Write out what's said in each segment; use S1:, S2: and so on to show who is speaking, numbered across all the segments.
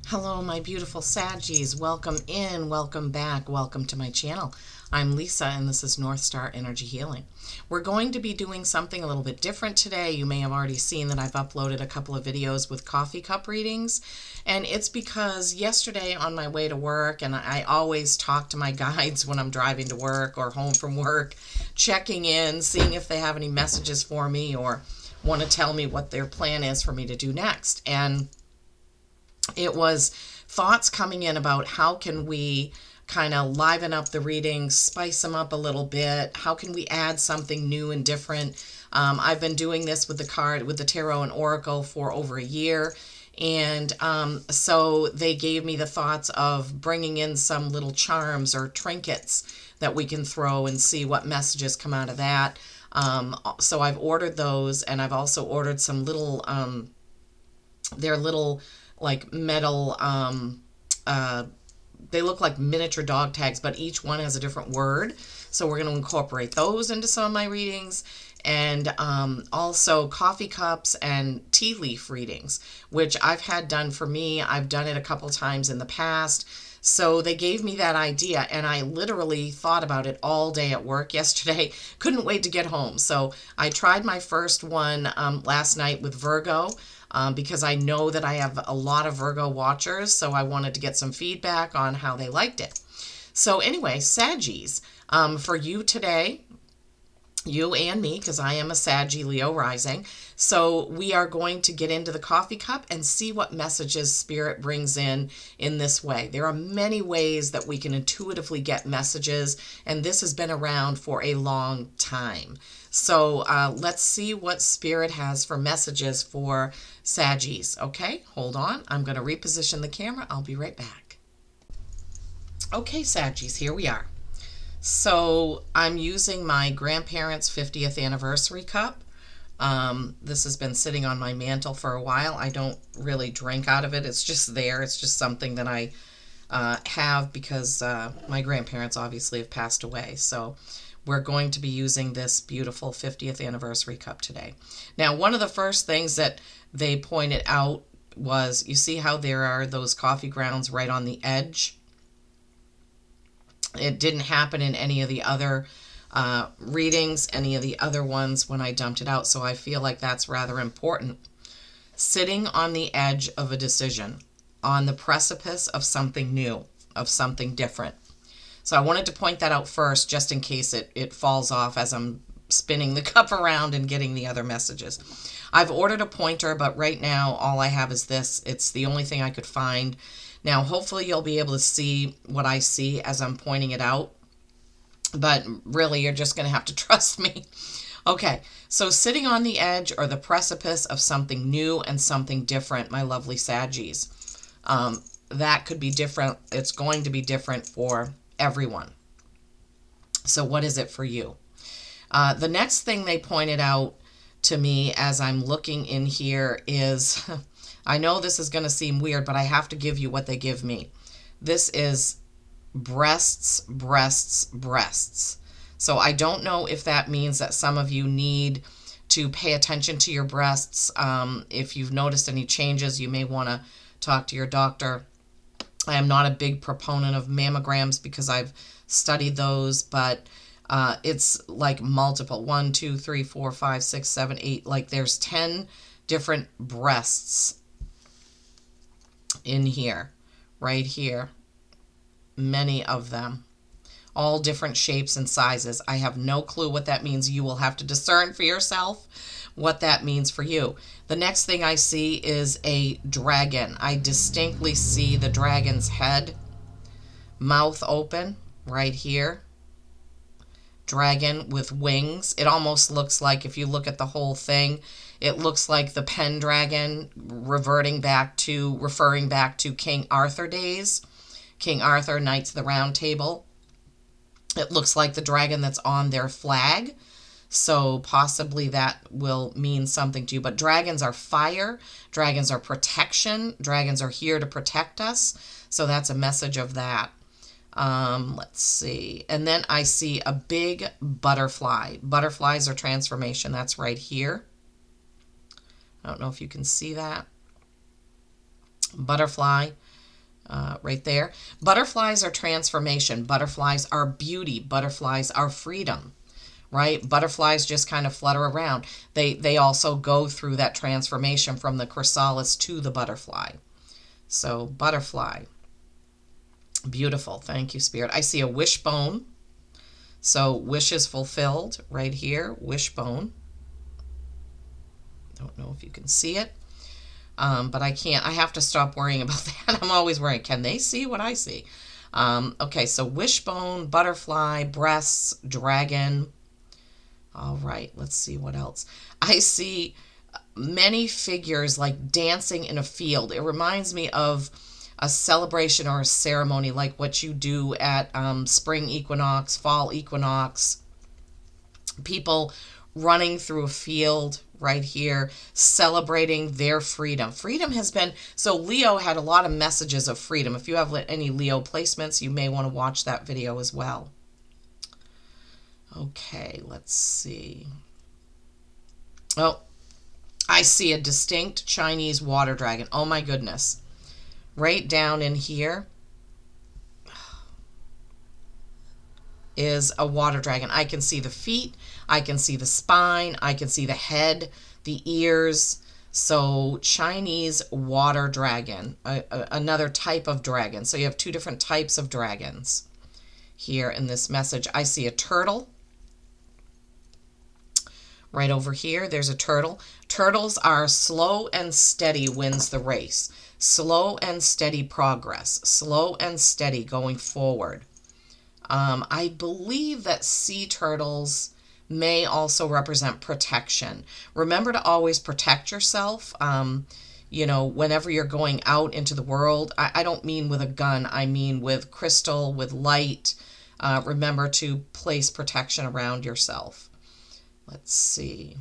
S1: Hello, my beautiful Saggies. Welcome in, welcome back, welcome to my channel. I'm Lisa, and this is North Star Energy Healing. We're going to be doing something a little bit different today. You may have already seen that I've uploaded a couple of videos with coffee cup readings, and it's because yesterday on my way to work, and I always talk to my guides when I'm driving to work or home from work, checking in, seeing if they have any messages for me or want to tell me what their plan is for me to do next. And it was thoughts coming in about how can we kind of liven up the readings, spice them up a little bit. How can we add something new and different? I've been doing this with the tarot and oracle for over a year. And so they gave me the thoughts of bringing in some little charms or trinkets that we can throw and see what messages come out of that. So I've ordered those, and I've also ordered some little, they're little like metal, they look like miniature dog tags, but each one has a different word. So we're going to incorporate those into some of my readings. And also coffee cups and tea leaf readings, which I've had done for me. I've done it a couple times in the past. So they gave me that idea, and I literally thought about it all day at work yesterday. Couldn't wait to get home. So I tried my first one last night with Virgo. Because I know that I have a lot of Virgo watchers, so I wanted to get some feedback on how they liked it. So anyway, Saggies, for you today, you and me, because I am a Saggy Leo rising, so we are going to get into the coffee cup and see what messages Spirit brings in this way. There are many ways that we can intuitively get messages, and this has been around for a long time. So let's see what Spirit has for messages for Saggies. Okay, hold on. I'm going to reposition the camera. I'll be right back. Okay, Saggies, here we are. So I'm using my grandparents' 50th anniversary cup. This has been sitting on my mantle for a while. I don't really drink out of it. It's just there. It's just something that I have because my grandparents obviously have passed away. So we're going to be using this beautiful 50th anniversary cup today. Now, one of the first things that they pointed out was, you see how there are those coffee grounds right on the edge? It didn't happen in any of the other readings, any of the other ones when I dumped it out, so I feel like that's rather important. Sitting on the edge of a decision, on the precipice of something new, of something different. So I wanted to point that out first, just in case it falls off as I'm spinning the cup around and getting the other messages. I've ordered a pointer, but right now all I have is this. It's the only thing I could find. Now, hopefully you'll be able to see what I see as I'm pointing it out, but really you're just going to have to trust me. Okay, so sitting on the edge or the precipice of something new and something different, my lovely Saggies. That could be different. It's going to be different for everyone. So what is it for you? The next thing they pointed out to me as I'm looking in here is, I know this is going to seem weird, but I have to give you what they give me. This is breasts, breasts, breasts. So I don't know if that means that some of you need to pay attention to your breasts. If you've noticed any changes, you may want to talk to your doctor. I am not a big proponent of mammograms because I've studied those, but it's like multiple. 1, 2, 3, 4, 5, 6, 7, 8. Like there's 10 different breasts in here, right here. Many of them. All different shapes and sizes. I have no clue what that means. You will have to discern for yourself what that means for you. The next thing I see is a dragon. I distinctly see the dragon's head, mouth open right here. Dragon with wings. It almost looks like, if you look at the whole thing, it looks like the Pendragon referring back to King Arthur days. King Arthur, Knights of the Round Table. It looks like the dragon that's on their flag. So possibly that will mean something to you. But dragons are fire. Dragons are protection. Dragons are here to protect us. So that's a message of that. Let's see. And then I see a big butterfly. Butterflies are transformation. That's right here. I don't know if you can see that. Butterfly. right there. Butterflies are transformation. Butterflies are beauty. Butterflies are freedom, right? Butterflies just kind of flutter around. They also go through that transformation from the chrysalis to the butterfly. So butterfly, beautiful. Thank you, Spirit. I see a wishbone. So wish is fulfilled right here, wishbone. Don't know if you can see it. But I can't, I have to stop worrying about that. I'm always worrying, can they see what I see? Okay, so wishbone, butterfly, breasts, dragon. All right, let's see what else. I see many figures like dancing in a field. It reminds me of a celebration or a ceremony like what you do at spring equinox, fall equinox. People running through a field right here, celebrating their freedom. Freedom has been, so Leo had a lot of messages of freedom. If you have any Leo placements, you may want to watch that video as well. Okay, let's see. Oh, I see a distinct Chinese water dragon. Oh my goodness. Right down in here is a water dragon. I can see the feet, I can see the spine, I can see the head, the ears. So Chinese water dragon, another type of dragon. So you have two different types of dragons here in this message. I see a turtle. Right over here, there's a turtle. Turtles are slow and steady wins the race. Slow and steady progress. Slow and steady going forward. I believe that sea turtles may also represent protection. Remember to always protect yourself. Whenever you're going out into the world, I don't mean with a gun, I mean with crystal, with light. Remember to place protection around yourself. Let's see.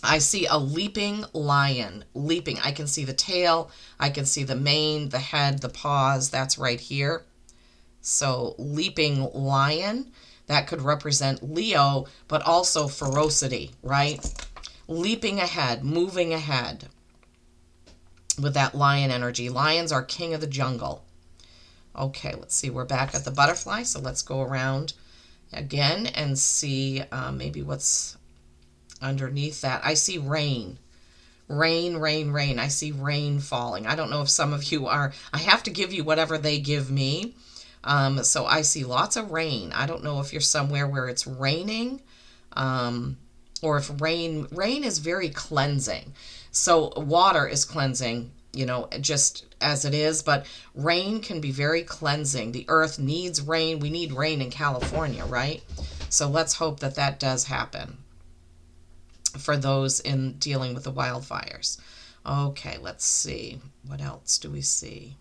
S1: I see a leaping lion. Leaping. I can see the tail. I can see the mane, the head, the paws. That's right here. So leaping lion, that could represent Leo, but also ferocity, right? Leaping ahead, moving ahead with that lion energy. Lions are king of the jungle. Okay, let's see. We're back at the butterfly, so let's go around again and see maybe what's underneath that. I see rain. Rain, rain, rain. I see rain falling. I don't know if some of you are, I have to give you whatever they give me. So I see lots of rain. I don't know if you're somewhere where it's raining, or if rain is very cleansing. So water is cleansing, just as it is, but rain can be very cleansing. The earth needs rain. We need rain in California, right? So let's hope that that does happen for those in dealing with the wildfires. Okay, let's see. What else do we see?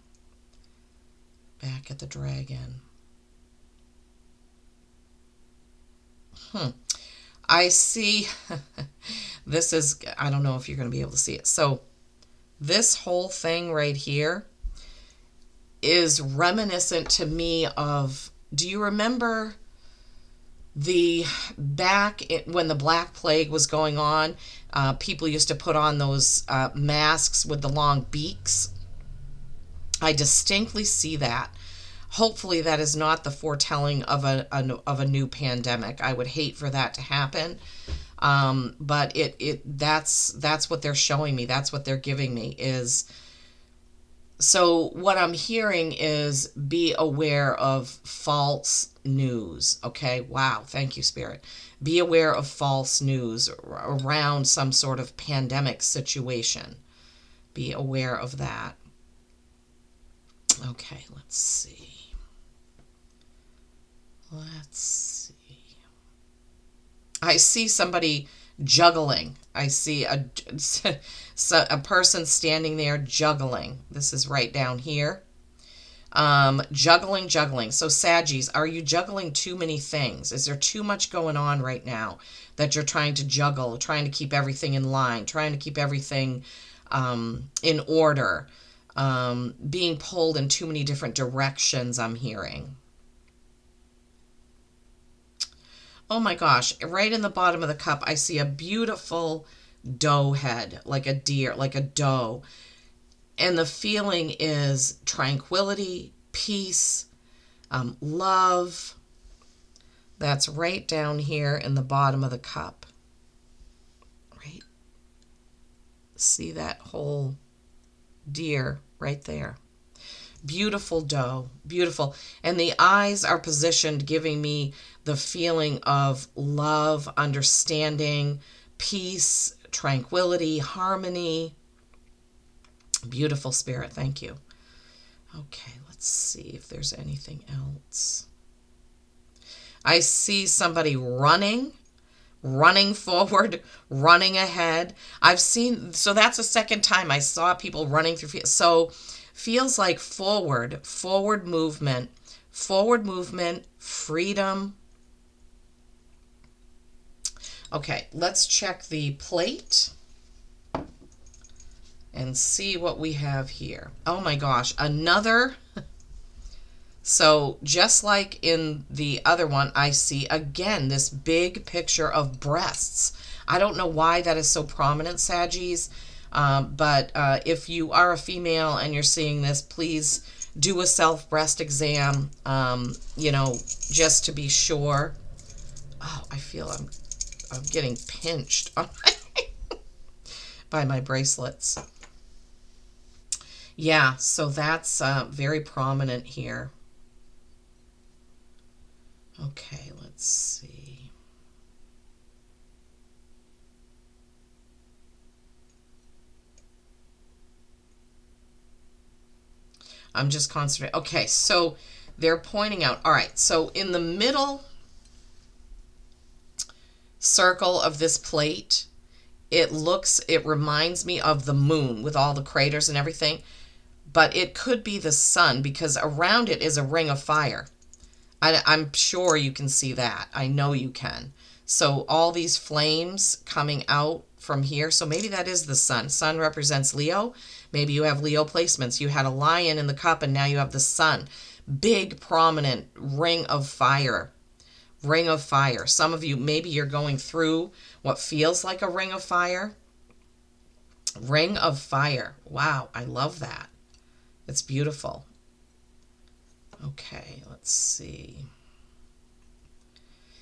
S1: Back at the dragon. I see, this is, I don't know if you're going to be able to see it. So this whole thing right here is reminiscent to me of, do you remember when the Black Plague was going on? People used to put on those masks with the long beaks. I distinctly see that. Hopefully that is not the foretelling of a new pandemic. I would hate for that to happen. But that's what they're showing me. That's what they're giving me is. So what I'm hearing is be aware of false news. Okay. Wow. Thank you, Spirit. Be aware of false news around some sort of pandemic situation. Be aware of that. Okay, let's see. I see somebody juggling. I see a person standing there juggling. This is right down here. Juggling. So Saggies, are you juggling too many things? Is there too much going on right now that you're trying to juggle, trying to keep everything in line, trying to keep everything in order? Being pulled in too many different directions, I'm hearing. Oh my gosh, right in the bottom of the cup, I see a beautiful doe head, like a deer, like a doe. And the feeling is tranquility, peace, love. That's right down here in the bottom of the cup. Right? See that whole deer right there. Beautiful doe, beautiful. And the eyes are positioned, giving me the feeling of love, understanding, peace, tranquility, harmony. Beautiful spirit, thank you. Okay, let's see if there's anything else. I see somebody running forward, running ahead. So that's the second time I saw people running through. So feels like forward movement, freedom. Okay, let's check the plate and see what we have here. Oh my gosh, another. So just like in the other one, I see again this big picture of breasts. I don't know why that is so prominent, Saggies, but if you are a female and you're seeing this, please do a self breast exam, just to be sure. Oh, I feel I'm getting pinched on by my bracelets. Yeah, so that's very prominent here. Okay, let's see. I'm just concentrating. Okay, so they're pointing out. All right, so in the middle circle of this plate, it reminds me of the moon with all the craters and everything, but it could be the sun because around it is a ring of fire. I'm sure you can see that. I know you can. So all these flames coming out from here. So maybe that is the sun. Sun represents Leo. Maybe you have Leo placements. You had a lion in the cup and now you have the sun. Big, prominent ring of fire. Ring of fire. Some of you, maybe you're going through what feels like a ring of fire. Ring of fire. Wow, I love that. It's beautiful. Okay, let's see.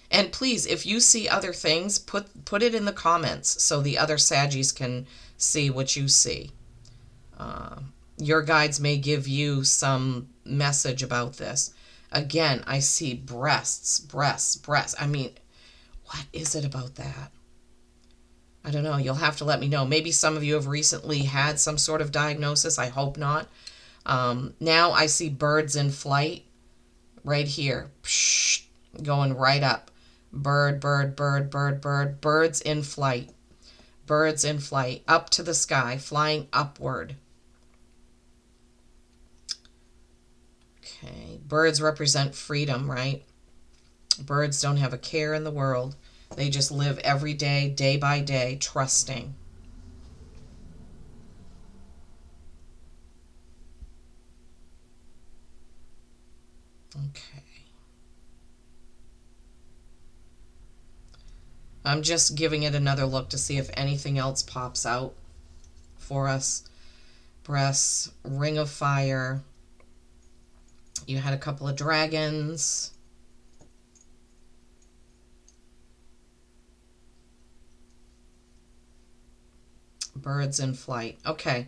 S1: And please, if you see other things, put it in the comments so the other Saggies can see what you see. Your guides may give you some message about this. Again, I see breasts. I mean, what is it about that? I don't know. You'll have to let me know. Maybe some of you have recently had some sort of diagnosis. I hope not. Now I see birds in flight right here. Psh, going right up. Bird, birds in flight. Birds in flight, up to the sky, flying upward. Okay, birds represent freedom, right? Birds don't have a care in the world. They just live every day, day by day, trusting. Okay. I'm just giving it another look to see if anything else pops out for us. Breasts, ring of fire. You had a couple of dragons. Birds in flight. Okay.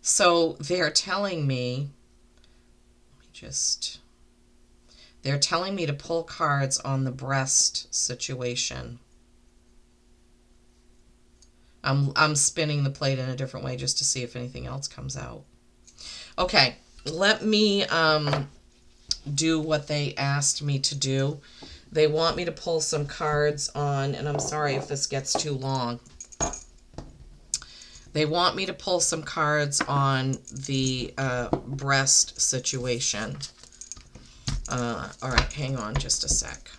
S1: So they're telling me, they're telling me to pull cards on the breast situation. I'm spinning the plate in a different way just to see if anything else comes out. Okay, let me do what they asked me to do. They want me to pull some cards on, and I'm sorry if this gets too long. They want me to pull some cards on the breast situation. All right, hang on just a sec.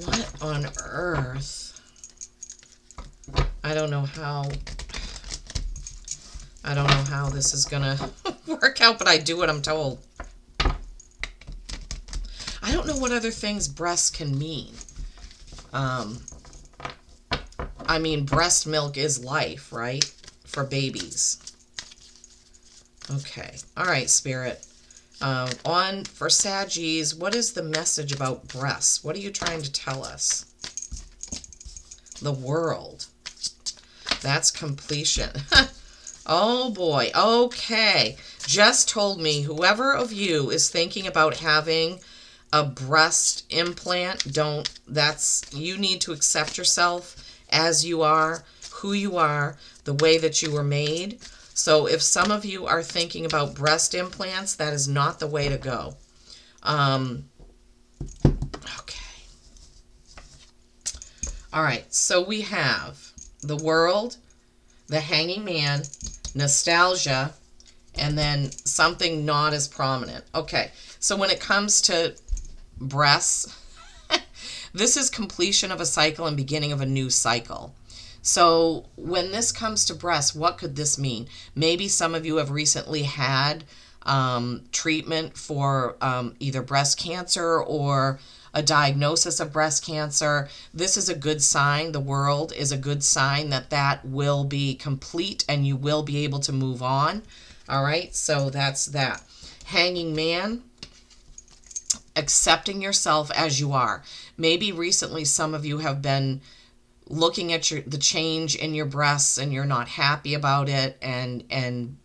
S1: What on earth? I don't know how this is gonna work out, but I do what I'm told. I don't know what other things breasts can mean. I mean, breast milk is life, right? For babies. Okay. All right, Spirit. On for Saggies, what is the message about breasts? What are you trying to tell us? The world. That's completion. Oh boy. Okay. Just told me whoever of you is thinking about having a breast implant, you need to accept yourself as you are, who you are, the way that you were made. So if some of you are thinking about breast implants, that is not the way to go. Okay. All right. So we have the world, the hanging man, nostalgia, and then something not as prominent. Okay. So when it comes to breasts, this is completion of a cycle and beginning of a new cycle. So when this comes to breasts, what could this mean? Maybe some of you have recently had treatment for either breast cancer or a diagnosis of breast cancer. This is a good sign. The world is a good sign that that will be complete and you will be able to move on. All right, so that's that. Hanging man, accepting yourself as you are. Maybe recently some of you have been looking at the change in your breasts and you're not happy about it, and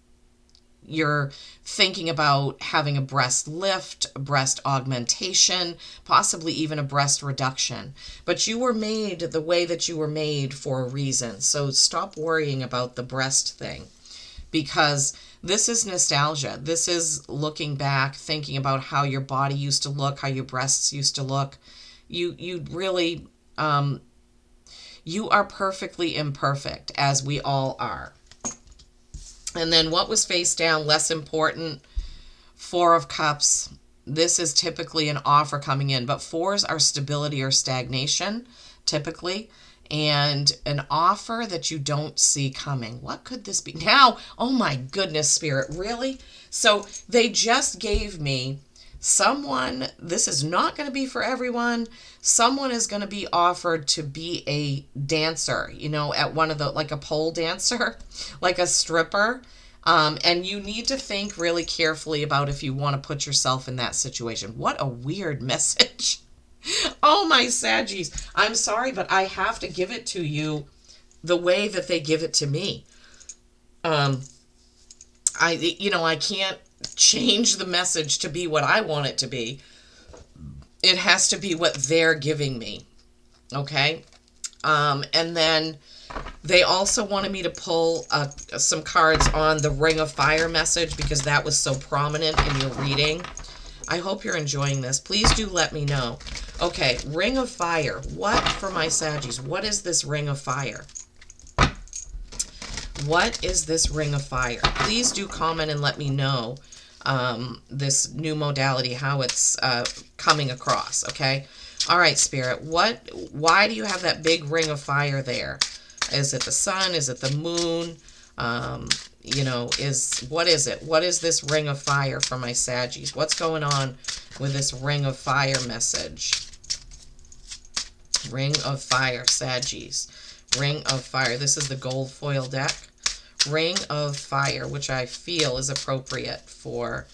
S1: you're thinking about having a breast lift, a breast augmentation, possibly even a breast reduction. But you were made the way that you were made for a reason. So stop worrying about the breast thing, because this is nostalgia. This is looking back, thinking about how your body used to look, how your breasts used to look. You really, you are perfectly imperfect, as we all are. And then what was face down, less important, Four of Cups. This is typically an offer coming in, but fours are stability or stagnation, typically, and an offer that you don't see coming. What could this be? Now, oh my goodness, Spirit, really? So they just gave me someone, this is not going to be for everyone. Someone is going to be offered to be a dancer, at one of the, like a pole dancer, like a stripper. And you need to think really carefully about if you want to put yourself in that situation. What a weird message. Oh, my Saggies. I'm sorry, but I have to give it to you the way that they give it to me. I can't change the message to be what I want it to be. It has to be what they're giving me. Okay? And then they also wanted me to pull some cards on the Ring of Fire message, because that was so prominent in your reading. I hope you're enjoying this. Please do let me know. Okay, Ring of Fire. What for my Saggies? What is this Ring of Fire? What is this Ring of Fire? Please do comment and let me know this new modality, how it's coming across, okay? All right, Spirit, why do you have that big Ring of Fire there? Is it the sun? Is it the moon? What is it? What is this Ring of Fire for my Saggies? What's going on with this Ring of Fire message? Ring of Fire, Saggies. Ring of Fire. This is the gold foil deck. Ring of Fire, which I feel is appropriate for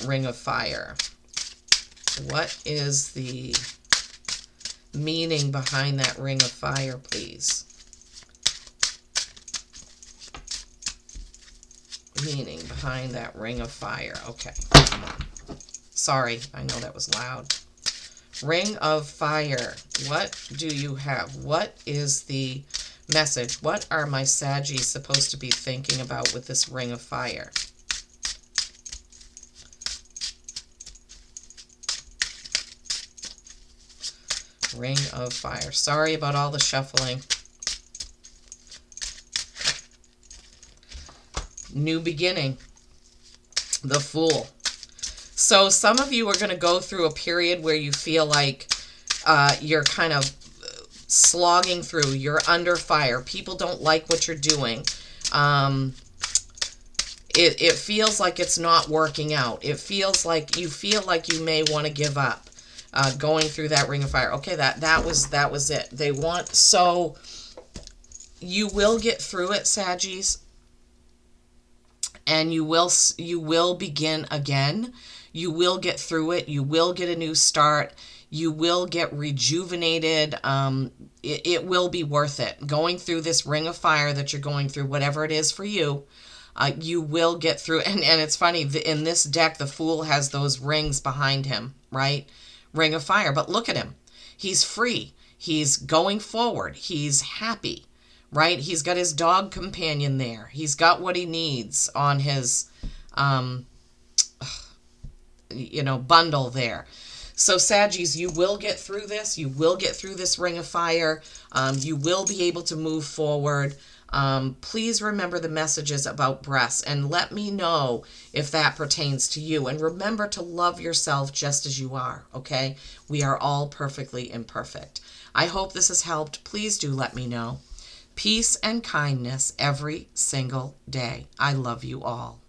S1: Ring of Fire. What is the meaning behind that Ring of Fire, please? Meaning behind that Ring of Fire. Okay. Sorry, I know that was loud. Ring of Fire. What do you have? What is the message? What are my Saggies supposed to be thinking about with this Ring of Fire? Ring of Fire. Sorry about all the shuffling. New beginning. The Fool. So some of you are going to go through a period where you feel like you're kind of slogging through. You're under fire. People don't like what you're doing. It feels like it's not working out. It feels like you may want to give up. going through that ring of fire. Okay, that was it. They want, so you will get through it, Saggies, and you will begin again. You will get through it. You will get a new start. You will get rejuvenated. It will be worth it. Going through this ring of fire that you're going through, whatever it is for you, you will get through. And it's funny, in this deck, the Fool has those rings behind him, right? Ring of fire. But look at him. He's free. He's going forward. He's happy, right? He's got his dog companion there. He's got what he needs on his, bundle there. So Saggies, you will get through this. You will get through this ring of fire. You will be able to move forward. Please remember the messages about breasts and let me know if that pertains to you. And remember to love yourself just as you are, okay? We are all perfectly imperfect. I hope this has helped. Please do let me know. Peace and kindness every single day. I love you all.